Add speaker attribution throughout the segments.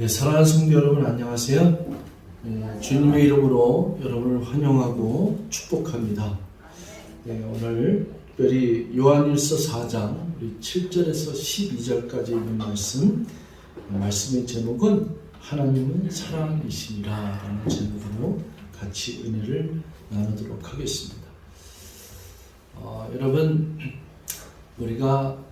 Speaker 1: 사랑하는 성도 여러분 안녕하세요. 주님의 이름으로 여러분을 환영하고 축복합니다. 오늘 특별히 요한일서 4장 우리 7절에서 12절까지 있는 말씀의 제목은 하나님은 사랑이시니라 라는 제목으로 같이 은혜를 나누도록 하겠습니다. 여러분, 우리가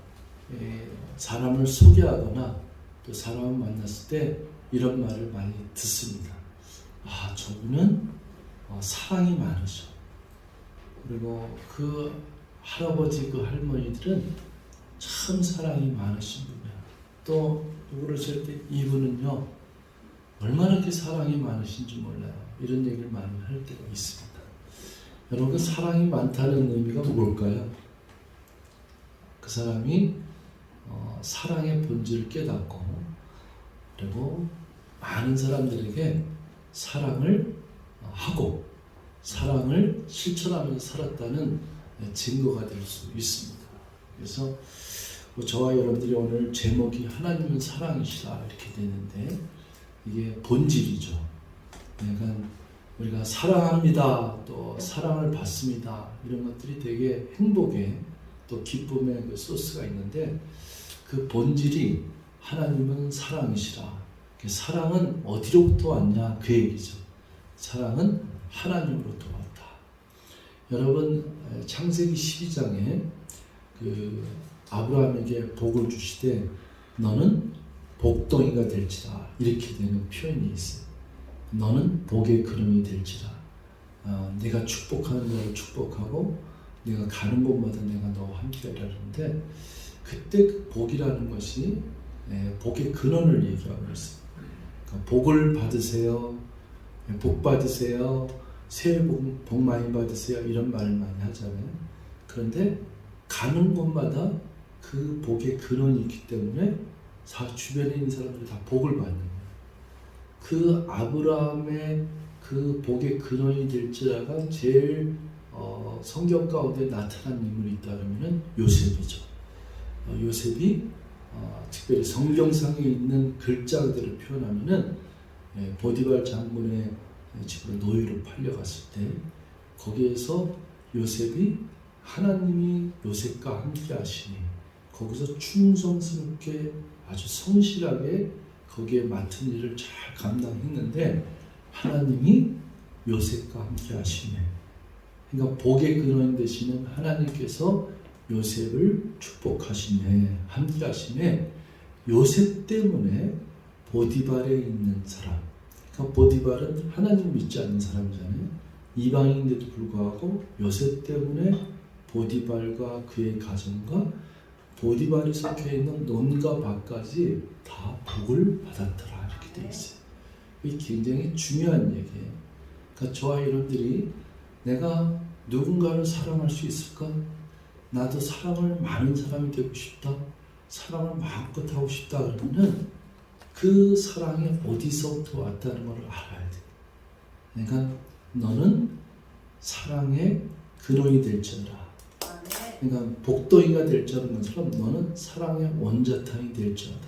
Speaker 1: 사람을 소개하거나 또 사람을 만났을 때 이런 말을 많이 듣습니다. 저분은 사랑이 많으셔. 그리고 그 할아버지, 그 할머니들은 참 사랑이 많으신 분이야. 또 누구를 볼 때 이분은요, 얼마나 그렇게 사랑이 많으신지 몰라요. 이런 얘기를 많이 할 때가 있습니다. 여러분, 사랑이 많다는 의미가 뭘까요? 그 사람이 사랑의 본질을 깨닫고 그리고 많은 사람들에게 사랑을 하고 사랑을 실천하면서 살았다는 증거가 될 수 있습니다. 그래서 저와 여러분들이 오늘 제목이 하나님은 사랑이시라 이렇게 되는데 이게 본질이죠. 그러니까 우리가 사랑합니다, 또 사랑을 받습니다, 이런 것들이 되게 행복의 또 기쁨의 그 소스가 있는데 그 본질이 하나님은 사랑이시라. 사랑은 어디로부터 왔냐 그 얘기죠. 사랑은 하나님으로부터 왔다. 여러분, 창세기 12장에 그 아브라함에게 복을 주시되 너는 복덩이가 될지라 이렇게 되는 표현이 있어요. 너는 복의 근원이 될지라. 내가 축복하는 자를 축복하고 내가 가는 곳마다 내가 너와 함께하리라 하는데 그때 그 복이라는 것이 복의 근원을 얘기하고 있습니다. 그러니까 복을 받으세요, 복 받으세요, 새해 복 많이 받으세요, 이런 말을 많이 하잖아요. 그런데 가는 곳마다 그 복의 근원이 있기 때문에 주변에 있는 사람들이 다 복을 받는 거예요. 그 아브라함의 그 복의 근원이 될지라가 제일 성경 가운데 나타난 인물이 있다면 요셉이죠. 요셉이 특별히 성경상에 있는 글자들을 표현하면은 보디발 장군의 집으로 노예로 팔려갔을 때 거기에서 요셉이 하나님이 요셉과 함께 하시니 거기서 충성스럽게 아주 성실하게 거기에 맡은 일을 잘 감당했는데 하나님이 요셉과 함께 하시네. 그러니까 복의 근원 되시는 하나님께서 요셉을 축복하시네, 함께 하시네. 요셉 때문에 보디발에 있는 사람, 그러니까 보디발은 하나님 믿지 않는 사람이잖아요. 이방인인데도 불구하고 요셉 때문에 보디발과 그의 가정과 보디발이 속해 있는 논과 밭까지 다 복을 받았더라 이렇게 되어 있어요. 이게 굉장히 중요한 얘기예요. 그러니까 저와 여러분들이 내가 누군가를 사랑할 수 있을까? 나도 사랑을 많은 사람이 되고 싶다, 사랑을 마음껏 하고 싶다 그러면은 그 사랑이 어디서부터 왔다는 걸 알아야 돼. 그러니까 너는 사랑의 근원이 될지어다. 그러니까 복덩이가 될지어는 것처럼 너는 사랑의 원자탄이 될지어다.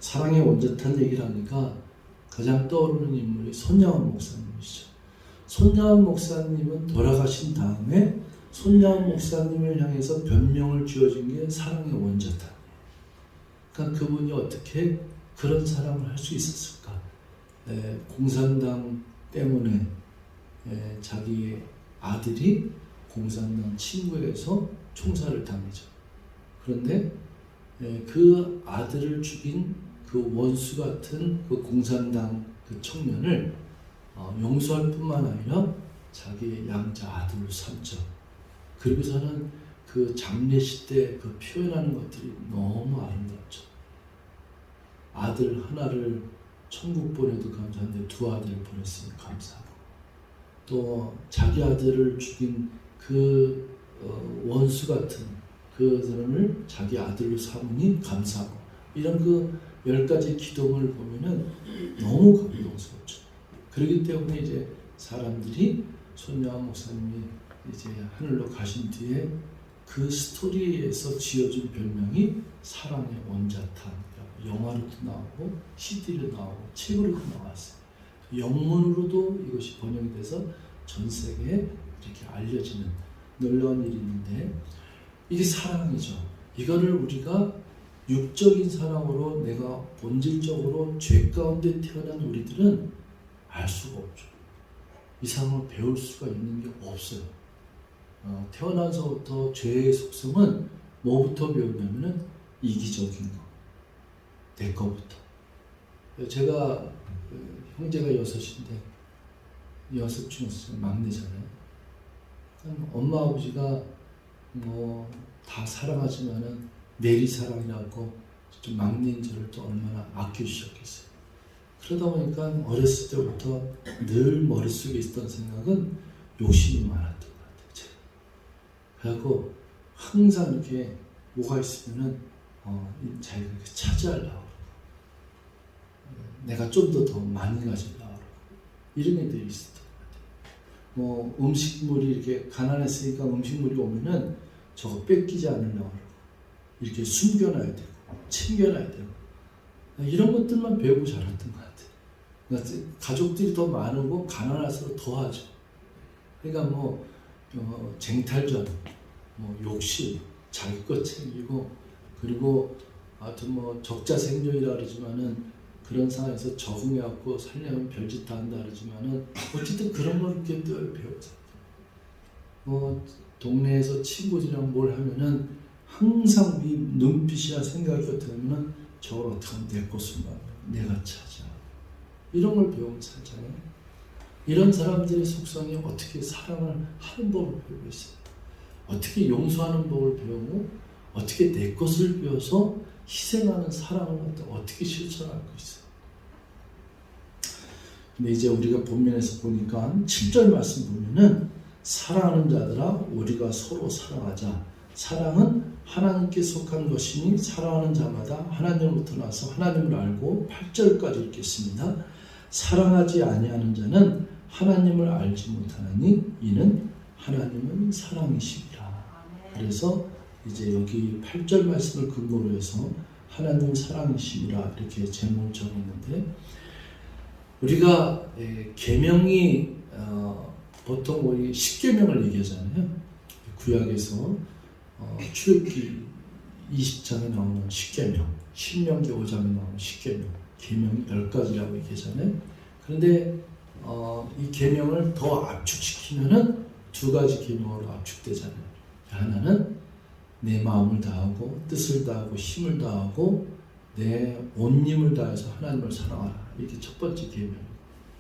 Speaker 1: 사랑의 원자탄 얘기를 하니까 가장 떠오르는 인물이 손양원 목사님이시죠. 손양원 목사님은 돌아가신 다음에 손양원 목사님을 향해서 변명을 지어준 게 사랑의 원자탄이에요. 그러니까 그분이 어떻게 그런 사랑을 할 수 있었을까? 공산당 때문에 자기 아들이 공산당 친구에서 총살을 당하죠. 그런데 그 아들을 죽인 그 원수 같은 그 공산당 그 청년을 용서할 뿐만 아니라 자기의 양자 아들로 삼죠. 그리고서는 그 장례식 때 그 표현하는 것들이 너무 아름답죠. 아들 하나를 천국 보내도 감사한데 두 아들을 보냈으니 감사하고, 또 자기 아들을 죽인 그 원수 같은 그 사람을 자기 아들로 삼으니 감사하고, 이런 그 10가지 기도를 보면은 너무 감동스럽죠. 그렇기 때문에 이제 사람들이 손양원 목사님이 이제 하늘로 가신 뒤에 그 스토리에서 지어준 별명이 사랑의 원자탄이라고 영화로도 나오고 CD로 나오고 책으로도 나왔어요. 영문으로도 이것이 번역이 돼서 전 세계에 이렇게 알려지는 놀라운 일이 있는데 이게 사랑이죠. 이거를 우리가 육적인 사랑으로 내가 본질적으로 죄 가운데 태어난 우리들은 알 수가 없죠. 이 사랑을 배울 수가 있는 게 없어요. 태어나서부터 죄의 속성은 뭐부터 배우냐면은 이기적인 거. 내 거부터. 제가 형제가 6인데 6 중에서 막내잖아요. 엄마 아버지가 뭐 다 사랑하지만은 내리사랑이라고 좀 막내인 저를 또 얼마나 아껴주셨겠어요. 그러다 보니까 어렸을 때부터 늘 머릿속에 있었던 생각은 욕심이 많았던 것 같아요. 제가. 그래갖고 항상 이렇게 뭐가 있으면은 자기가 이렇게 차지하려고 그러고 내가 좀 더 많이 가지려고 그러고 이런 애들이 있었던 것 같아요. 뭐 음식물이 이렇게 가난했으니까 음식물이 오면은 저거 뺏기지 않으려고 그러고 이렇게 숨겨놔야 되고 챙겨놔야 되고 이런 것들만 배우고 자랐던 것 같아요. 그러니까 가족들이 더 많고 가난할수록 더 하죠. 그러니까 뭐 쟁탈전, 뭐 욕심, 자기 것 챙기고 그리고 하여튼 뭐 적자생존이라 그러지만은 그런 상황에서 적응해갖고 살려면 별짓 다 한다 그러지만은 어쨌든 그런 걸 이렇게 늘 배우죠. 뭐 동네에서 친구들이랑 뭘 하면은 항상 이 눈빛이나 생각이 어떻게 하면은 저걸 어떻게 하면 내 것을 내가 차지하고 이런 걸 배우면 살잖아요. 이런 사람들의 속성이 어떻게 사랑을 하는 법을 배우고 있어요. 어떻게 용서하는 법을 배우고 어떻게 내 것을 배워서 희생하는 사랑을 어떻게 실천하고 있어요. 근데 이제 우리가 본면에서 보니까 7절 말씀 보면은 사랑하는 자들아 우리가 서로 사랑하자. 사랑은 하나님께 속한 것이니 사랑하는 자마다 하나님으로부터 나서 하나님을 알고 8절까지 읽겠습니다. 사랑하지 아니하는 자는 하나님을 알지 못하나니 이는 하나님은 사랑이시니라. 그래서 이제 여기 8절 말씀을 근거로 해서 하나님 사랑이시니라 이렇게 제목을 정했는데 우리가 계명이 보통 우리 10계명을 얘기하잖아요. 구약에서 출애굽기 20장에 나오는 10계명, 신명기 5장에 나오는 10계명, 계명이 10가지라고 얘기하잖아요. 그런데 이 계명을 더 압축시키면은 2가지 계명으로 압축되잖아요. 하나는 내 마음을 다하고 뜻을 다하고 힘을 다하고 내 온 힘을 다해서 하나님을 사랑하라. 이게 첫 번째 계명이고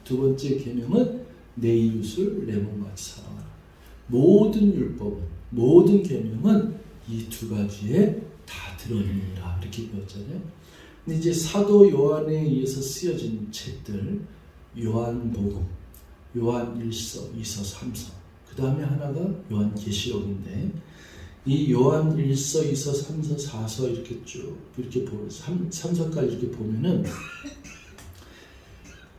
Speaker 1: 두 번째 계명은 내 이웃을 내 몸같이 사랑하라. 모든 율법은 모든 계명은 이 2가지에 다 들어있느니라 이렇게 배웠잖아요. 근데 이제 사도 요한에 의해서 쓰여진 책들 요한복음, 요한일서, 2서, 3서 그 다음에 하나가 요한계시록인데 이 요한일서, 2서, 3서, 4서 이렇게 쭉 이렇게 3서까지 이렇게 보면은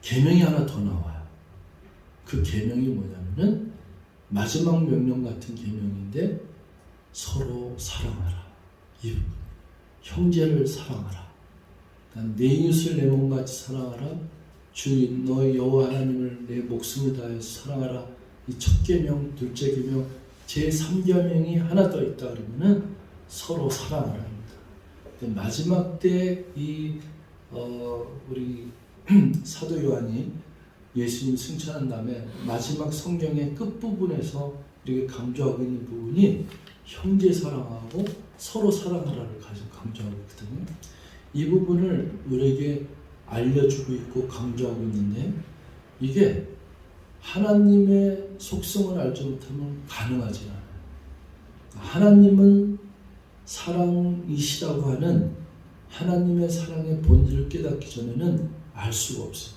Speaker 1: 계명이 하나 더 나와요. 그 계명이 뭐냐면은 마지막 명령 같은 계명인데 서로 사랑하라. 형제를 사랑하라. 내 이웃을 내 몸같이 사랑하라. 주 너의 여호와 하나님을 내 목숨을 다해서 사랑하라. 이 첫 계명, 둘째 계명, 제 3계명이 하나 더 있다 그러면은 서로 사랑하라입니다. 마지막 때 이 우리 사도 요한이 예수님 승천한 다음에 마지막 성경의 끝부분에서 이렇게 강조하고 있는 부분이 형제 사랑하고 서로 사랑하라를 가지고 강조하고 있거든요. 이 부분을 우리에게 알려주고 있고 강조하고 있는데 이게 하나님의 속성을 알지 못하면 가능하지 않아요. 하나님은 사랑이시라고 하는 하나님의 사랑의 본질을 깨닫기 전에는 알 수가 없어요.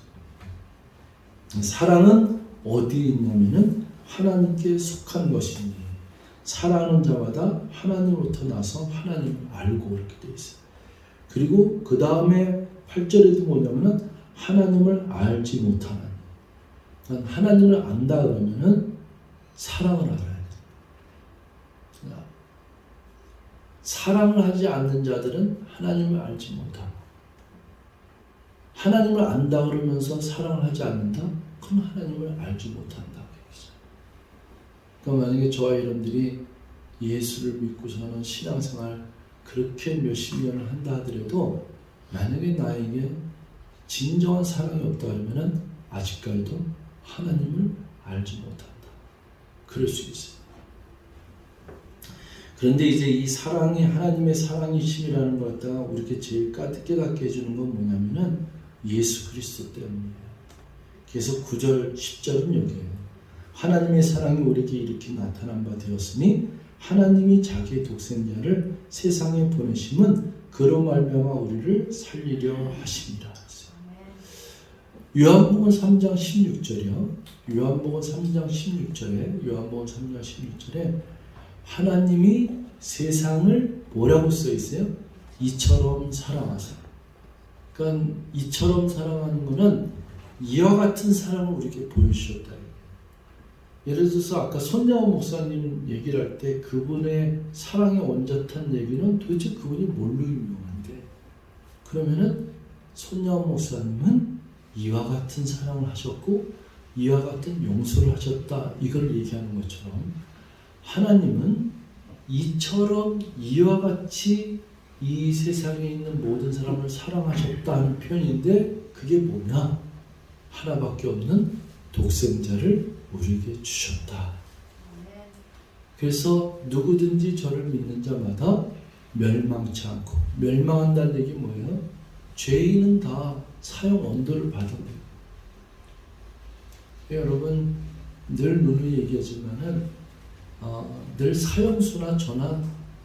Speaker 1: 사랑은 어디에 있냐면은 하나님께 속한 것이니 사랑하는 자마다 하나님으로부터 나서 하나님을 알고 이렇게 되어 있어요. 그리고 그 다음에 8절에도 뭐냐면은 하나님을 알지 못하는 하나님을 안다 그러면은 사랑을 알아야 돼요. 사랑을 하지 않는 자들은 하나님을 알지 못하고 하나님을 안다 그러면서 사랑을 하지 않는다? 그럼 하나님을 알지 못한다. 그러니까 만약에 저와 여러분들이 예수를 믿고서는 신앙생활 그렇게 몇십 년을 한다 하더라도 만약에 나에게 진정한 사랑이 없다 하면은 아직까지도 하나님을 알지 못한다. 그럴 수 있어요. 그런데 이제 이 사랑이 하나님의 사랑이심이라는 걸 갖다가 우리에게 제일 깨닫게 해주는 건 뭐냐면은 예수 그리스도 때문이에요. 그래서 9절 10절은 여기에요. 하나님의 사랑이 우리에게 이렇게 나타난 바 되었으니 하나님이 자기의 독생자를 세상에 보내심은 그로 말미암아 우리를 살리려 하심이라. 요한복음 3장 16절이요. 요한복음 3장 16절에 하나님이 세상을 뭐라고 써 있어요? 이처럼 사랑하사. 그러니까 이처럼 사랑하는 것은 이와 같은 사랑을 우리에게 보여주셨다. 예를 들어서 아까 손양원 목사님 얘기를 할 때 그분의 사랑의 온전한 얘기는 도대체 그분이 뭘로 유명한데, 그러면은 손양원 목사님은 이와 같은 사랑을 하셨고 이와 같은 용서를 하셨다, 이걸 얘기하는 것처럼 하나님은 이처럼 이와 같이 이 세상에 있는 모든 사람을 사랑하셨다는 표현인데, 그게 뭐냐? 하나밖에 없는 독생자를 우리에게 주셨다. 그래서 누구든지 저를 믿는 자마다 멸망치 않고, 멸망한다는 얘기 뭐예요? 죄인은 다 사형 언도를 받은 거예요. 여러분 늘 누누이 얘기하지만은 늘 사형수나 저나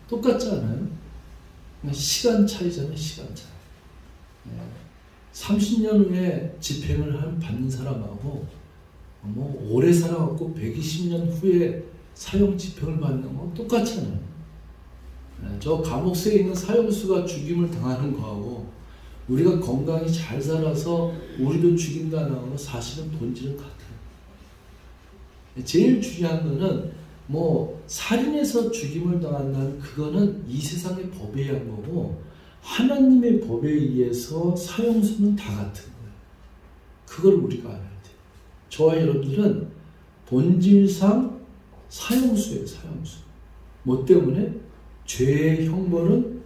Speaker 1: 똑같지 않아요? 시간 차이잖아요. 시간 차이. 30년 후에 집행을 받는 사람하고 뭐 오래 살아갖고 120년 후에 사형 집행을 받는 건 똑같잖아요. 저 감옥서에 있는 사형수가 죽임을 당하는 거하고 우리가 건강히 잘 살아서 우리도 죽임당하는 거 사실은 본질은 같아요. 제일 중요한 거는 뭐 살인해서 죽임을 당한다는 그거는 이 세상의 법에 의한 거고, 하나님의 법에 의해서 사형수는 다 같은 거예요. 그걸 우리가 알아야 돼요. 저와 여러분들은 본질상 사형수예요. 사형수. 뭐 때문에? 죄의 형벌은,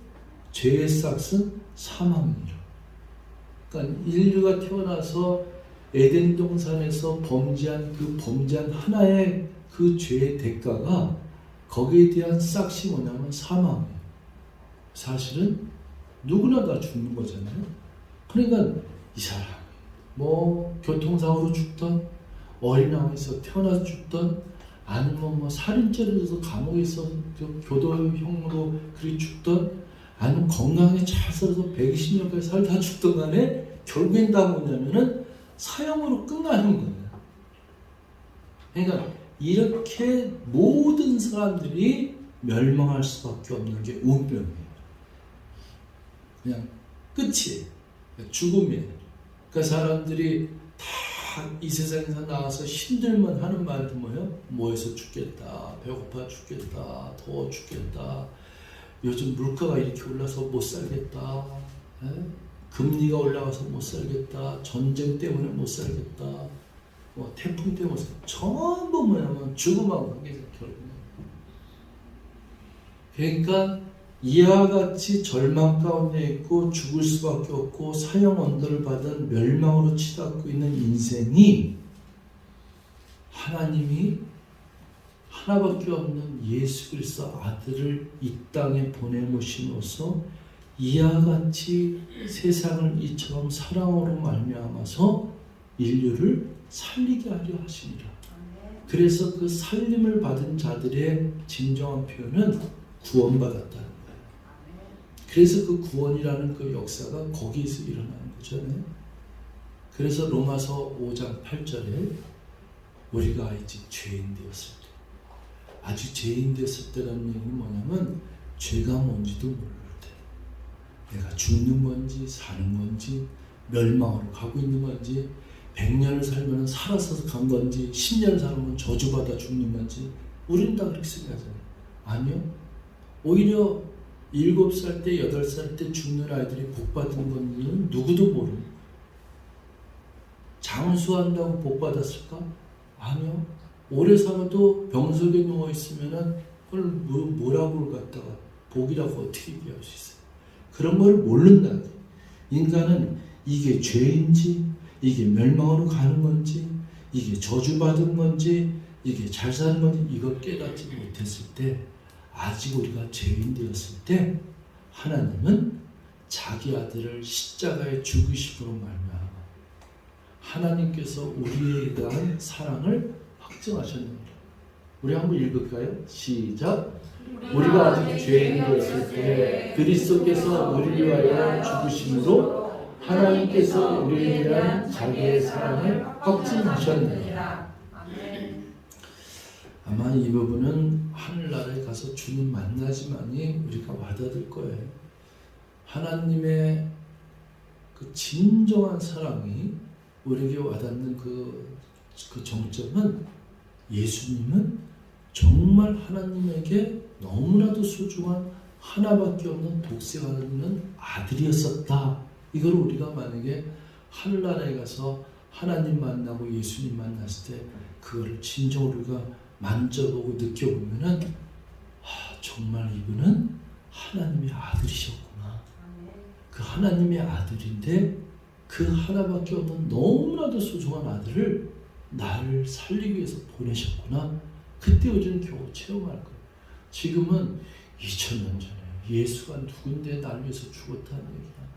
Speaker 1: 죄의 싹은 사망이라. 그러니까 인류가 태어나서 에덴 동산에서 범죄한 하나의 그 죄의 대가가, 거기에 대한 싹이 뭐냐면 사망이에요. 사실은 누구나 다 죽는 거잖아요. 그러니까 이 사람 뭐 교통사고로 죽던, 어린아이에서 태어나서 죽던, 아니면 뭐 살인죄를 해서 감옥에서 교도형으로 그리 죽던, 아니면 건강하게 잘 살아서 120년까지 살다 죽던 간에 결국엔 다 뭐냐면은 사형으로 끝나는 거예요. 그러니까 이렇게 모든 사람들이 멸망할 수밖에 없는 게 운명이에요. 그냥 끝이에요. 죽음이에요. 그 사람들이 다 이 세상에서 나와서 힘들면 하는 말도 뭐예요? 뭐해서 죽겠다, 배고파 죽겠다, 더워 죽겠다, 요즘 물가가 이렇게 올라서 못 살겠다, 금리가 올라가서 못 살겠다, 전쟁 때문에 못 살겠다, 뭐 태풍 때문에 전부 뭐냐면 죽음하고 관계가 결국은. 그러니까 이와 같이 절망 가운데 있고 죽을 수밖에 없고 사형 언도를 받은 멸망으로 치닫고 있는 인생이, 하나님이 하나밖에 없는 예수 그리스도 아들을 이 땅에 보내모심으로써 이와 같이 세상을 이처럼 사랑으로 말미암아서 인류를 살리게 하려 하시니라. 그래서 그 살림을 받은 자들의 진정한 표현은 구원받았다는 거예요. 그래서 그 구원이라는 그 역사가 거기에서 일어나는 거잖아요. 그래서 로마서 5장 8절에 우리가 아직 죄인 되었을 때, 아직 죄인 되었을 때라는 얘기는 뭐냐면 죄가 뭔지도 모를 때, 내가 죽는 건지 사는 건지, 멸망으로 가고 있는 건지, 100년을 살면 살아서 간 건지, 10년을 살면 저주받아 죽는 건지, 우리는 다 그렇게 생각하잖아요. 아니요. 오히려 7살 때, 8살 때 죽는 아이들이 복받은 건지는 누구도 모르고, 장수한다고 복 받았을까? 아니요. 오래 살아도 병석에 누워 있으면은 그걸 뭐라고 갖다가 복이라고 어떻게 얘기할 수 있어요? 그런 걸 모른다는 거예요. 인간은 이게 죄인지, 이게 멸망으로 가는 건지, 이게 저주받은 건지, 이게 잘 사는 건지 이걸 깨닫지 못했을 때, 아직 우리가 죄인 되었을 때 하나님은 자기 아들을 십자가에 죽으심으로 말미암아 하나님께서 우리에 대한 사랑을 확증하셨습니다. 우리 한번 읽을까요? 시작. 우리가 아직 죄인 되었을 때 그리스도께서 우리를 위하여 죽으심으로 하나님께서 우리에 대한 자기의 사랑을 확증하셨느니라. 아마 이 부분은 하늘나라에 가서 주님 만나지만이 우리가 와닿을 거예요. 하나님의 그 진정한 사랑이 우리에게 와닿는 그 정점은 예수님은 정말 하나님에게 너무나도 소중한 하나밖에 없는 독생하는 없는 아들이었었다. 이걸 우리가 만약에 하늘나라에 가서 하나님 만나고 예수님 만났을 때 그거를 진정으로 우리가 만져보고 느껴보면은 정말 이분은 하나님의 아들이셨구나. 그 하나님의 아들인데 그 하나밖에 없는 너무나도 소중한 아들을 나를 살리기 위해서 보내셨구나. 그때 우리는 겨우 체험할 거예요. 지금은 2000년 전에 예수가 누군데 나를 위해서 죽었다는 얘기야.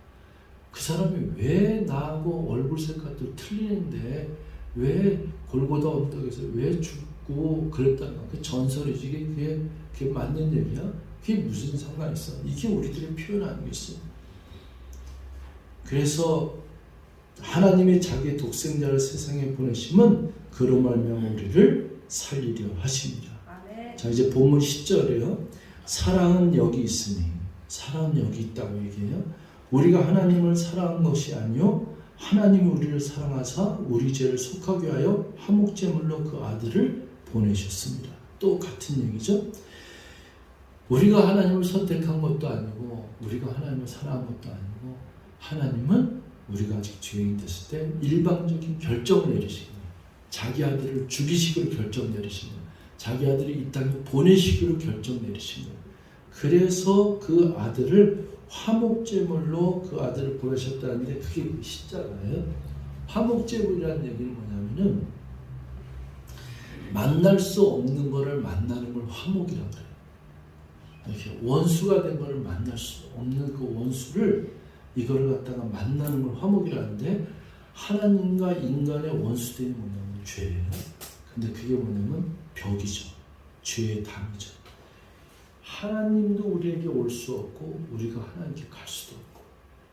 Speaker 1: 그 사람이 왜 나하고 얼굴 색깔도 틀리는데 왜 골고다 언덕에서 왜 죽고 그랬다는 거야. 그 전설이지. 그게 맞는 얘기야? 그게 무슨 상관이 있어? 이게 우리들의 표현 아니겠어? 그래서 하나님의 자기 독생자를 세상에 보내심은 그로 말미암아 우리를 살리려 하십니다. 자, 이제 본문 10절이에요. 사랑은 여기 있으니, 사랑은 여기 있다고 얘기해요. 우리가 하나님을 사랑한 것이 아니요 하나님이 우리를 사랑하사 우리 죄를 속하게 하여 화목제물로 그 아들을 보내셨습니다. 또 같은 얘기죠. 우리가 하나님을 선택한 것도 아니고 우리가 하나님을 사랑한 것도 아니고 하나님은 우리가 아직 죄인 됐을 때 일방적인 결정을 내리신 거예요. 자기 아들을 죽이시기로 결정 내리신 거예요. 자기 아들을 이 땅에 보내시기로 결정 내리신 거예요. 그래서 그 아들을 화목제물로 그 아들을 보내셨다는데 그게 십자가예요. 화목제물이라는 얘기는 뭐냐면은 만날 수 없는 거를 만나는 걸 화목이라고 그래요. 이렇게 원수가 된 거를 만날 수 없는 그 원수를 이거를 갖다가 만나는 걸 화목이라는데 하나님과 인간의 원수됨이 뭐냐면 죄예요. 근데 그게 뭐냐면 벽이죠. 죄의 담이죠. 하나님도 우리에게 올 수 없고 우리가 하나님께 갈 수도 없고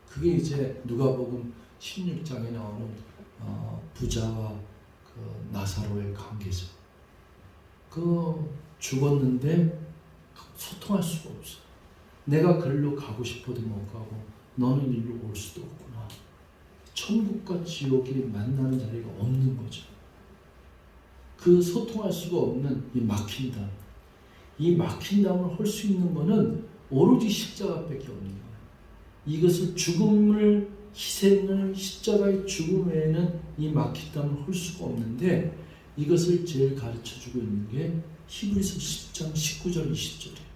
Speaker 1: 그게 이제 누가복음 16장에 나오는 부자와 그 나사로의 관계죠. 그 죽었는데 소통할 수가 없어. 내가 그리로 가고 싶어도 못 가고 너는 이리로 올 수도 없구나. 천국과 지옥이 만나는 자리가 없는 거죠. 그 소통할 수가 없는 이 막힌 담. 이 막힌 담을 할 수 있는 거는 오로지 십자가밖에 없는 거예요. 이것을 죽음을 희생을 십자가의 죽음 외에는 이 막힌 담을 할 수가 없는데 이것을 제일 가르쳐주고 있는 게 히브리서 10장 19절 20절이에요.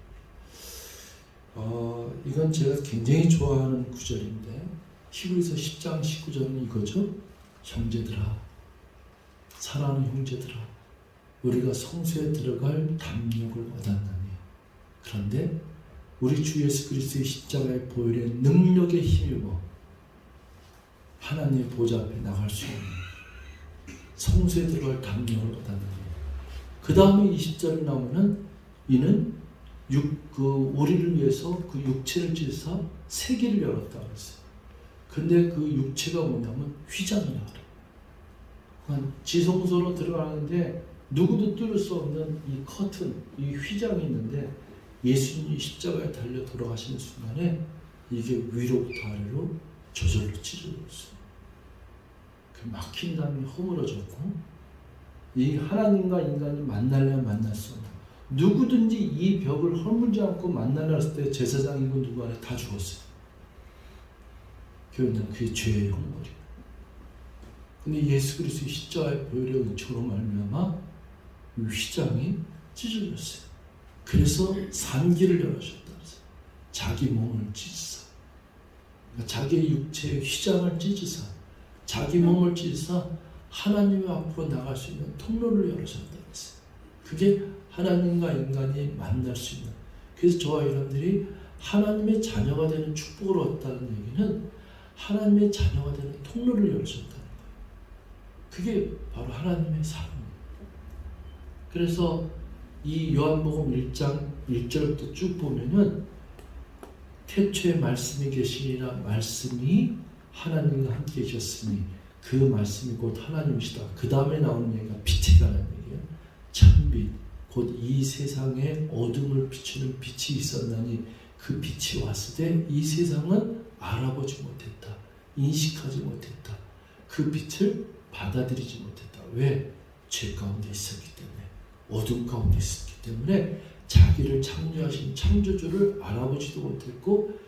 Speaker 1: 이건 제가 굉장히 좋아하는 구절인데 히브리서 10장 19절은 이거죠. 형제들아, 사랑하는 형제들아, 우리가 성소에 들어갈 담력을 얻었나니 그런데 우리 주 예수 그리스도의 십자가의 보혈의 능력에 힘입어 하나님의 보좌 앞에 나갈 수 있는 성소에 들어갈 담력을 얻었나니 그 다음에 20절에 나오면 이는 우리를 위해서 그 육체를 찢어서 세계를 열었다고 했어요. 근데 그 육체가 뭐냐면 휘장이라고 그래요. 지성소로 들어가는데 누구도 뚫을 수 없는 이 커튼, 이 휘장이 있는데 예수님이 십자가에 달려 돌아가시는 순간에 이게 위로부터 아래로 저절로 찢어졌어요. 그 막힌 담이 허물어졌고 이 하나님과 인간이 만나려면 만날 수 없는 누구든지 이 벽을 허물지 않고 만나려 했을 때 제사장이고 누구 안에 다 죽었어요. 그게 죄의 형벌이에요. 근데 예수 그리스도의 십자가의 보혈의 은총으로 말미암아 이 휘장이 찢어졌어요. 그래서 산기를 열어주셨다. 자기 몸을 찢으사, 그러니까 자기의 육체의 휘장을 찢으사, 자기 몸을 찢으사 하나님 앞으로 나갈 수 있는 통로를 열어줬다. 그게 하나님과 인간이 만날 수 있는, 그래서 저와 여러분들이 하나님의 자녀가 되는 축복을 얻었다는 얘기는 하나님의 자녀가 되는 통로를 열어줬다는 거예요. 그게 바로 하나님의 사랑입니다. 그래서 이 요한복음 1장 1절부터 쭉 보면은 태초에 말씀이 계시니라, 말씀이 하나님과 함께 계셨으니 그 말씀이 곧 하나님이시다. 그 다음에 나오는 얘기가 빛에 관한 얘기예요. 참빛, 곧 이 세상에 어둠을 비추는 빛이 있었나니 그 빛이 왔을 때 이 세상은 알아보지 못했다. 인식하지 못했다. 그 빛을 받아들이지 못했다. 왜? 죄 가운데 있었기 때문에, 어둠 가운데 있었기 때문에 자기를 창조하신 창조주를 알아보지도 못했고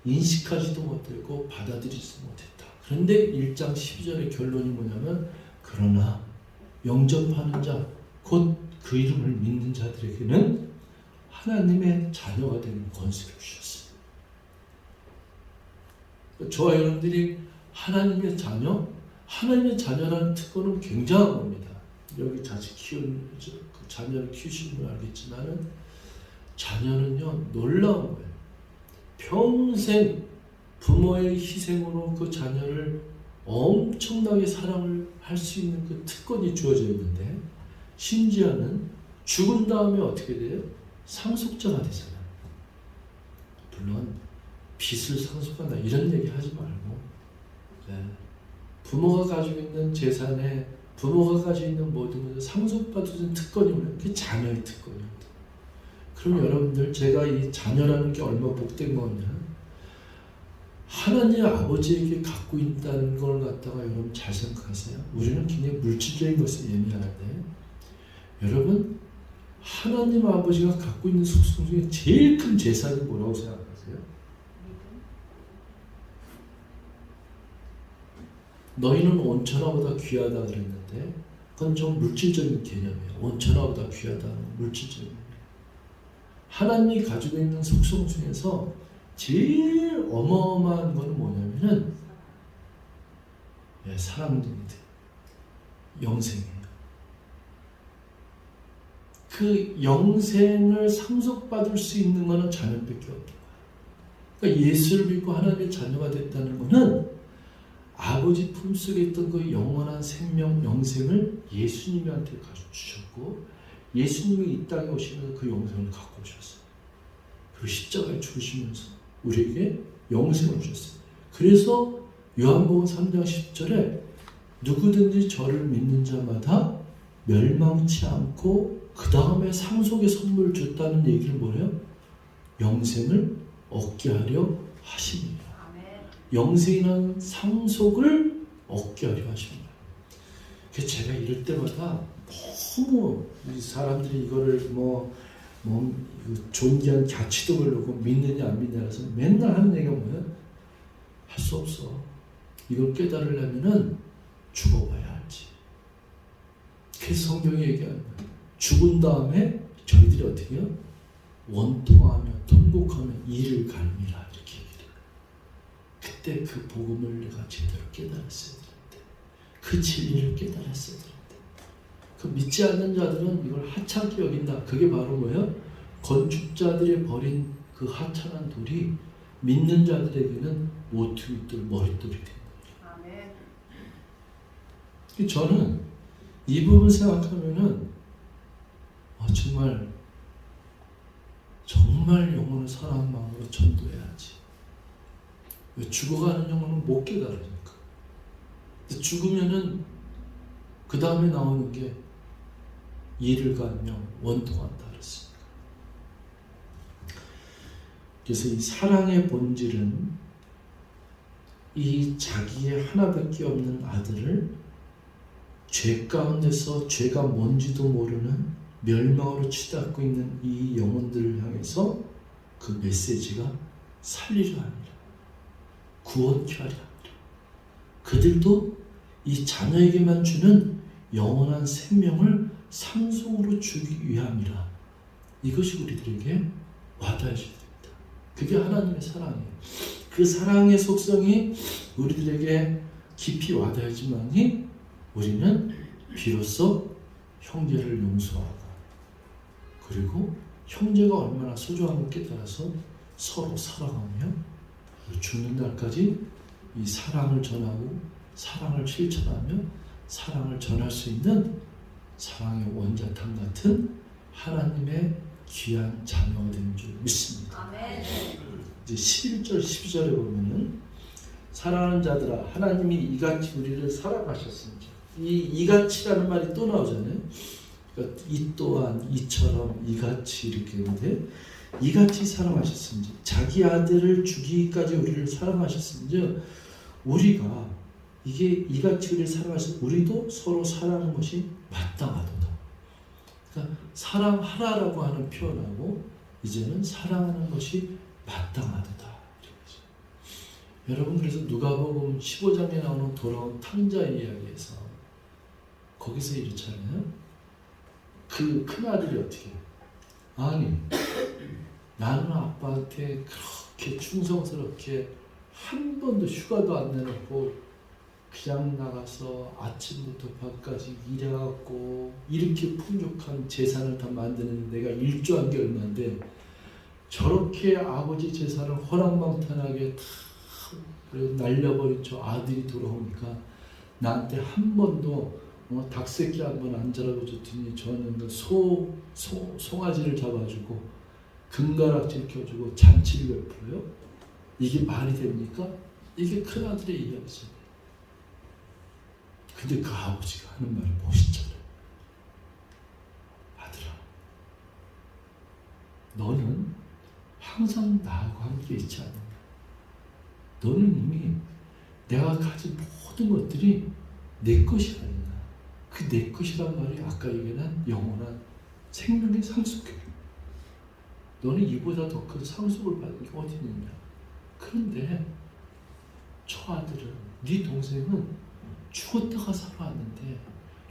Speaker 1: 인식하지도 못했고 받아들이지도 못했다. 그런데 1장 12절의 결론이 뭐냐면, 그러나 영접하는 자, 곧 그 이름을 믿는 자들에게는 하나님의 자녀가 되는 권세를 주셨어요. 저와 여러분들이 하나님의 자녀, 하나님의 자녀라는 특권은 굉장한 겁니다. 여기 자식 키우는, 그 자녀를 키우시는 분 알겠지만은 자녀는요 놀라운 거예요. 평생 부모의 희생으로 그 자녀를 엄청나게 사랑을 할 수 있는 그 특권이 주어져 있는데, 심지어는 죽은 다음에 어떻게 돼요? 상속자가 되잖아요. 물론 빚을 상속한다 이런 얘기 하지 말고, 부모가 가지고 있는 재산에 부모가 가지고 있는 모든 것을 상속받은 특권이 뭐예요? 그게 자녀의 특권입니다. 그럼 여러분들, 제가 이 자녀라는 게 얼마나 복된 거냐? 하나님 아버지에게 갖고 있다는 걸 갖다가 여러분 잘 생각하세요. 우리는 굉장히 물질적인 것에 예민한데, 여러분 하나님 아버지가 갖고 있는 속성 중에 제일 큰 재산이 뭐라고 생각하세요? 너희는 온천하보다 귀하다 그랬는데, 그건 좀 물질적인 개념이에요. 온천하보다 귀하다는 물질적인 개념. 하나님이 가지고 있는 속성 중에서 제일 어마어마한 건 뭐냐면은 사랑입니다. 영생이에요. 그 영생을 상속받을 수 있는 것은 자녀밖에 없는 거예요. 그러니까 예수를 믿고 하나님의 자녀가 됐다는 것은 아버지 품속에 있던 그 영원한 생명, 영생을 예수님한테 주셨고, 예수님이 이 땅에 오시면서 그 영생을 갖고 오셨어요. 그리고 십자가에 죽으시면서 우리에게 영생을 주셨어요. 그래서 요한복음 3장 10절에 누구든지 저를 믿는 자마다 멸망치 않고 그 다음에 상속의 선물을 줬다는 얘기를 뭐래요? 영생을 얻게 하려 하십니다. 영생이라는 상속을 얻게 하려 하십니다. 그래서 제가 이럴 때마다 너무 사람들이 이거를 존귀한 가치도 모르고 믿느냐 안 믿느냐라서 맨날 하는 얘기가 뭐예요? 할 수 없어. 이걸 깨달으려면은 죽어봐야 알지. 그래서 성경이 얘기하는 거예요. 죽은 다음에 저희들이 어떻게 해요? 원통하며 통곡하며 이를 갈미라, 이렇게 얘기해요. 그때 그 복음을 내가 제대로 깨달았어야 되는데, 그 진리를 깨달았어야 되는데, 그 믿지 않는 자들은 이걸 하찮게 여긴다. 그게 바로 뭐예요? 건축자들이 버린 그 하찮은 돌이 믿는 자들에게는 모퉁이돌, 머릿돌이 된 거예요. 저는 이 부분 생각하면은 정말 영혼을 사랑하는 마음으로 전도해야지. 왜? 죽어가는 영혼은 못 깨달으니까. 죽으면은 그 다음에 나오는 게 이를 갈며 원통한다 그랬으니까. 그래서 이 사랑의 본질은 이 자기의 하나밖에 없는 아들을 죄 가운데서 죄가 뭔지도 모르는 멸망으로 치닫고 있는 이 영혼들을 향해서 그 메시지가 살리려 합니다. 구원케 하려 합니다. 그들도 이 자녀에게만 주는 영원한 생명을 상속으로 주기 위함이라. 이것이 우리들에게 와닿아야 됩니다. 그게 하나님의 사랑이에요. 그 사랑의 속성이 우리들에게 깊이 와닿아야지만이 우리는 비로소 형제를 용서하고, 그리고 형제가 얼마나 소중한 걸 깨달아서 서로 사랑하며 죽는 날까지 이 사랑을 전하고 사랑을 실천하며 사랑을 전할 수 있는 사랑의 원자탄 같은 하나님의 귀한 자녀가 되는 줄 믿습니다.
Speaker 2: 아멘.
Speaker 1: 이제 11절, 12절에 보면은 사랑하는 자들아 하나님이 이같이 우리를 사랑하셨습니다. 이 이같이라는 말이 또 나오잖아요. 그러니까 이 또한 이처럼 이같이 이렇게 했는데 이같이 사랑하셨습니다. 자기 아들을 주기까지 우리를 사랑하셨습니다. 우리가 이게 이같이 우리를 사랑하셨 우리도 서로 사랑하는 것이 마땅하도다. 그러니까 사랑하라라고 하는 표현하고 이제는 사랑하는 것이 마땅하도다. 여러분, 그래서 누가복음 15장에 나오는 돌아온 탕자 이야기에서 거기서 이렇잖아요. 그 큰아들이 어떻게 해요? 아니, 나는 아빠한테 그렇게 충성스럽게 한 번도 휴가도 안 내놓고 그냥 나가서 아침부터 밤까지 일해갖고 이렇게 풍족한 재산을 다 만드는 내가 일조한 게 얼마인데 저렇게 아버지 재산을 허랑방탄하게 다 날려버린 저 아들이 돌아오니까 나한테 한 번도 닭새끼 한 번 안 잡아줬더니 저는 그 송아지를 잡아주고 금가락질 껴주고 잔치를 베풀어요? 이게 말이 됩니까? 이게 큰아들의 이야기잖아요. 근데 그 아버지가 하는 말이 멋있잖아요. 아들아, 너는 항상 나하고 함께 있지 않느냐? 너는 이미 내가 가진 모든 것들이 내 것이 아니냐? 그 내 것이란 말이 아까 얘기한 영원한 생명의 상속이에요. 너는 이보다 더 큰 상속을 받은 게 어디 있느냐? 그런데 저 아들은, 네 동생은 죽었다가 살아왔는데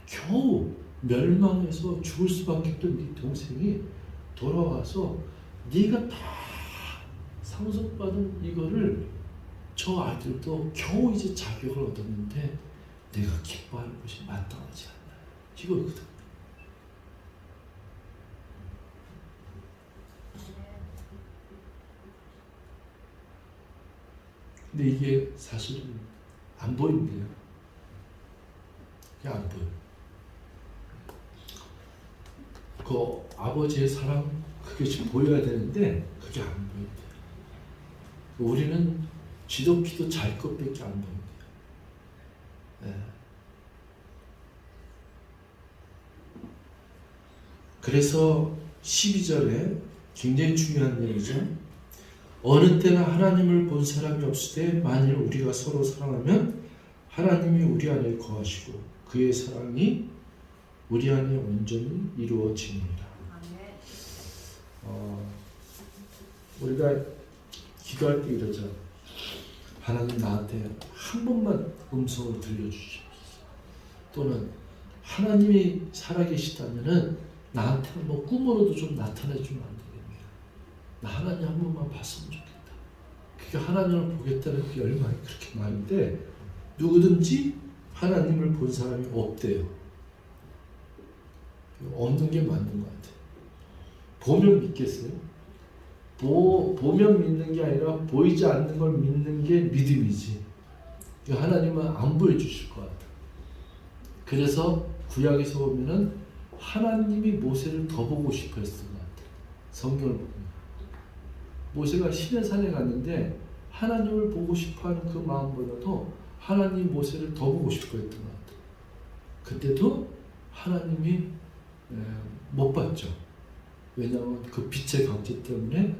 Speaker 1: 겨우 멸망해서 죽을 수밖에 없던 네 동생이 돌아와서 네가 다 상속받은 이거를 저 아들도 겨우 이제 자격을 얻었는데 내가 기뻐하는 것이 마땅하지 않나, 이거거든. 근데 이게 사실은 안 보인대요. 이게 안 보여. 그 아버지의 사랑, 그게 지금 보여야 되는데 그게 안 보인대요. 우리는 쥐도 피도 잘 것밖에 안 보인대요. 네. 그래서 12절에 굉장히 중요한 얘기죠. 어느 때나 하나님을 본 사람이 없을 때 만일 우리가 서로 사랑하면 하나님이 우리 안에 거하시고 그의 사랑이 우리 안에 온전히 이루어집니다. 우리가 기도할 때 이러죠. 하나님 나한테 한 번만 음성을 들려주십시오. 또는 하나님이 살아계시다면은 나한테는 뭐 꿈으로도 좀 나타내주면 안 되겠냐. 나 하나님 한 번만 봤으면 좋겠다. 그게 하나님을 보겠다는 그 열망이 그렇게 많은데 누구든지 하나님을 본 사람이 없대요. 없는 게 맞는 것 같아요. 보면 믿겠어요? 보면 믿는 게 아니라 보이지 않는 걸 믿는 게 믿음이지. 하나님은 안 보여주실 것 같아요. 그래서 구약에서 보면은 하나님이 모세를 더 보고 싶어 했던 것 같아요. 성경을 보면 모세가 시내산에 갔는데 하나님을 보고 싶어하는 그 마음보다도 하나님 모세를 더 보고 싶어 했던 것 같아요. 그때도 하나님이 못 봤죠. 왜냐하면 그 빛의 강제 때문에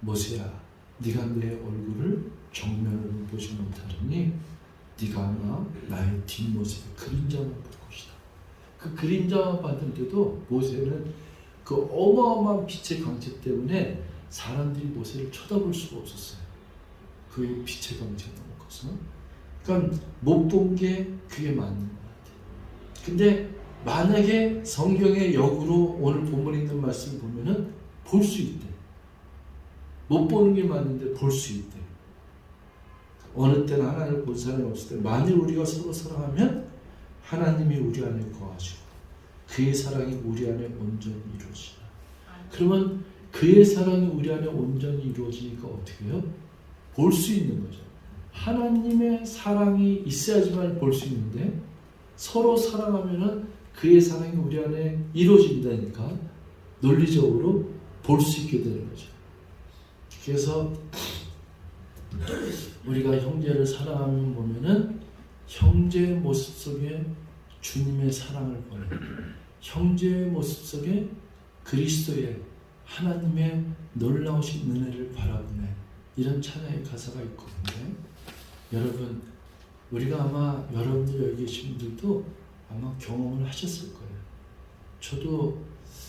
Speaker 1: 모세야, 네가 내 얼굴을 정면으로 보지 못하느니 네가 아마 나의 뒷모습의 그림자만 볼 것이다. 그 그림자만 봤는데도 모세는 그 어마어마한 빛의 강제 때문에 사람들이 모세를 쳐다볼 수가 없었어요. 그 빛의 강제가 넘어서. 그러니까 못 본 게 그게 맞는 것 같아요. 근데 만약에 성경의 역으로 오늘 본문에 있는 말씀 보면은 볼 수 있대. 못 보는 게 맞는데 볼 수 있대. 어느 때는 하나님을 본 사람이 없을 때 만일 우리가 서로 사랑하면 하나님이 우리 안에 거하시고 그의 사랑이 우리 안에 온전히 이루어지라. 그러면 그의 사랑이 우리 안에 온전히 이루어지니까 어떻게 해요? 볼 수 있는 거죠. 하나님의 사랑이 있어야지만 볼 수 있는데 서로 사랑하면은 그의 사랑이 우리 안에 이루어진다니까 논리적으로 볼 수 있게 되는 거죠. 그래서 우리가 형제를 사랑하면 보면은 형제의 모습 속에 주님의 사랑을 보는, 형제의 모습 속에 그리스도의 하나님의 놀라우신 은혜를 바라보는 이런 찬양의 가사가 있거든요. 여러분, 우리가 아마 여러분들 여기 계신 분들도 아마 경험을 하셨을 거예요. 저도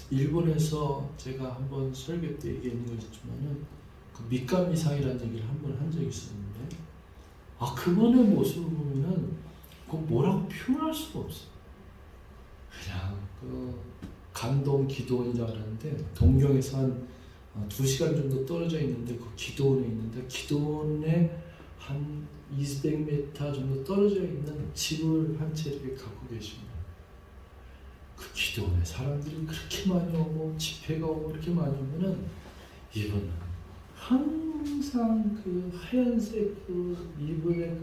Speaker 1: 일본에서 제가 한번 설교 때 얘기한 거 있지만은 그 밑감이상이라는 얘기를 한번 한 적이 있었는데, 그분의 모습을 보면은 그 뭐라고 표현할 수가 없어. 그냥 그 감동 기도원이라고 하는데 동경에서 한 2시간 정도 떨어져 있는데 그 기도원에 있는데 기도원에 한 200m 정도 떨어져 있는 집을 한 채 이렇게 갖고 계십니다. 그 기도원에 사람들이 그렇게 많이 오고 집회가 오고 그렇게 많이 오면은 이분은 항상 그 하얀색 그 이분의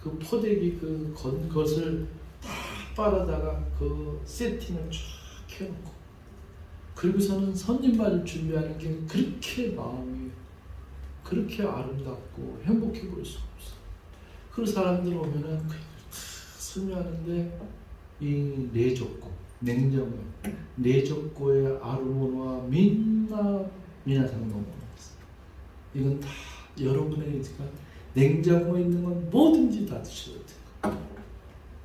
Speaker 1: 그 포대기 그 건 것을 다 빨아다가 그 세팅을 쫙 해놓고 그리고서는 손님 받을 준비하는 게 그렇게 마음이 그렇게 아름답고 행복해 보일 수가 없어. 그 사람들 오면은 설명하는데 이 내적고 냉장고 내적고의 아르모노와 미나상노모 이건 다 여러분의 냉장고에 있는 건 뭐든지 다 드셔도 돼요.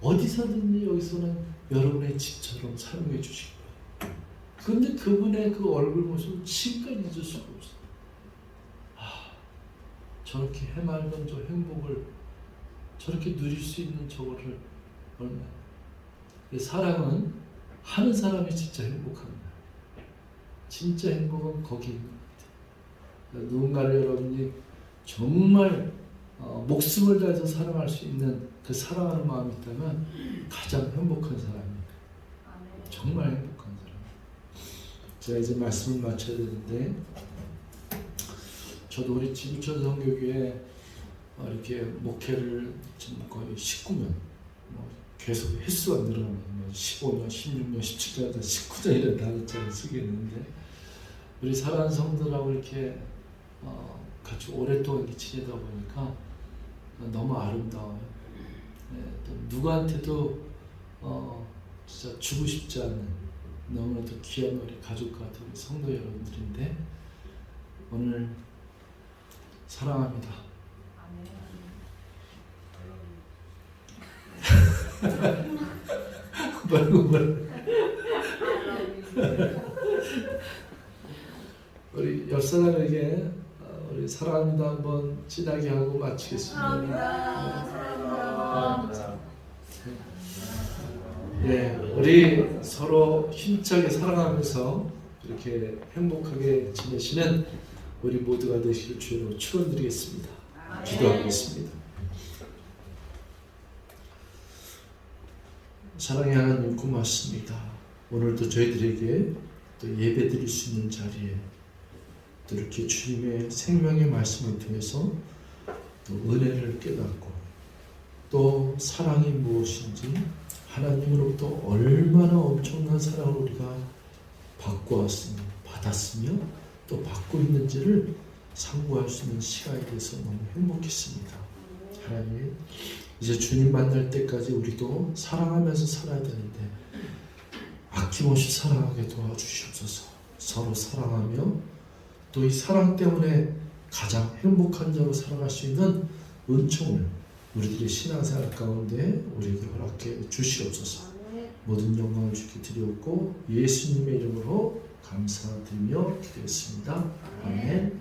Speaker 1: 어디서든지 여기서는 여러분의 집처럼 사용해 주실 거예요. 그런데 그분의 그 얼굴 모습은 지금까지 잊을 수가 없어요. 저렇게 해맑은 저 행복을 저렇게 누릴 수 있는 저거를 얼마나. 사랑은 하는 사람이 진짜 행복합니다. 진짜 행복은 거기 있는 것 같아요. 누군가를 여러분이 정말 목숨을 다해서 사랑할 수 있는 그 사랑하는 마음이 있다면 가장 행복한 사람입니다. 정말 행복한 사람. 제가 이제 말씀을 마쳐야 되는데 저도 우리 지구촌 선교교회 이렇게 목회를 지금 거의 19년 계속 횟수가 늘어나요. 15년, 16년, 17년, 19년이라는 단어를 쓰겠는데 우리 사랑하는 성도들하고 이렇게 같이 오랫동안 이렇게 지내다 보니까 너무 아름다워요. 네, 또 누구한테도 진짜 주고 싶지 않는 너무나도 귀한 우리 가족 같은 우리 성도 여러분들인데 오늘 사랑합니다. 뭐라고 우리 옆 사람에게 우리 사랑합니다 한번 진하게 하고 마치겠습니다. 사랑합니다. 네, 우리 서로 힘차게 사랑하면서 이렇게 행복하게 지내시는 우리 모두가 되시길 주로 축원드리겠습니다. 기도하겠습니다. 사랑의 하나님 고맙습니다. 오늘도 저희들에게 또 예배 드릴 수 있는 자리에 또 이렇게 주님의 생명의 말씀을 통해서 또 은혜를 깨닫고 또 사랑이 무엇인지 하나님으로부터 얼마나 엄청난 사랑을 우리가 받았으며 또 받고 있는지를 상고할 수 있는 시간이 돼서 너무 행복했습니다. 하나님, 이제 주님 만날 때까지 우리도 사랑하면서 살아야 되는데 아낌없이 사랑하게 도와주시옵소서. 서로 사랑하며 또 이 사랑 때문에 가장 행복한 자로 살아갈 수 있는 은총을 우리들의 신앙생활 가운데 우리에게 허락해 주시옵소서. 모든 영광을 주께 드리옵고 예수님의 이름으로 감사드리며 기도했습니다. 아멘.